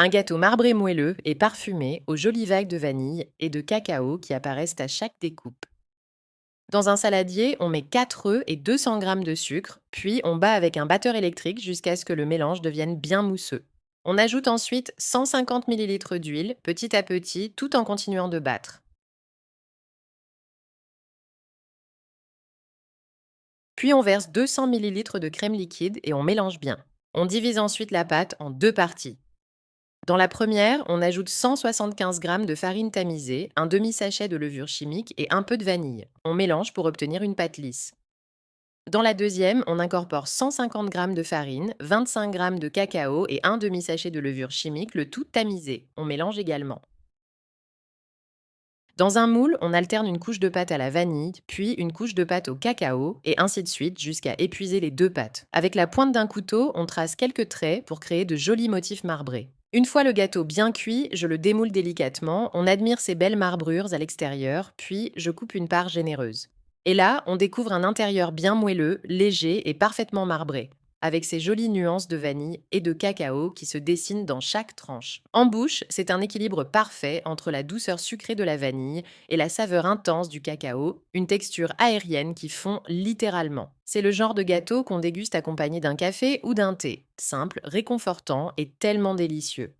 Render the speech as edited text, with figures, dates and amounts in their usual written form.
Un gâteau marbré moelleux et parfumé aux jolies vagues de vanille et de cacao qui apparaissent à chaque découpe. Dans un saladier, on met 4 œufs et 200 g de sucre, puis on bat avec un batteur électrique jusqu'à ce que le mélange devienne bien mousseux. On ajoute ensuite 150 ml d'huile, petit à petit, tout en continuant de battre. Puis on verse 200 ml de crème liquide et on mélange bien. On divise ensuite la pâte en deux parties. Dans la première, on ajoute 175 g de farine tamisée, un demi-sachet de levure chimique et un peu de vanille. On mélange pour obtenir une pâte lisse. Dans la deuxième, on incorpore 150 g de farine, 25 g de cacao et un demi-sachet de levure chimique, le tout tamisé. On mélange également. Dans un moule, on alterne une couche de pâte à la vanille, puis une couche de pâte au cacao, et ainsi de suite jusqu'à épuiser les deux pâtes. Avec la pointe d'un couteau, on trace quelques traits pour créer de jolis motifs marbrés. Une fois le gâteau bien cuit, je le démoule délicatement, on admire ses belles marbrures à l'extérieur, puis je coupe une part généreuse. Et là, on découvre un intérieur bien moelleux, léger et parfaitement marbré, avec ses jolies nuances de vanille et de cacao qui se dessinent dans chaque tranche. En bouche, c'est un équilibre parfait entre la douceur sucrée de la vanille et la saveur intense du cacao, une texture aérienne qui fond littéralement. C'est le genre de gâteau qu'on déguste accompagné d'un café ou d'un thé. Simple, réconfortant et tellement délicieux.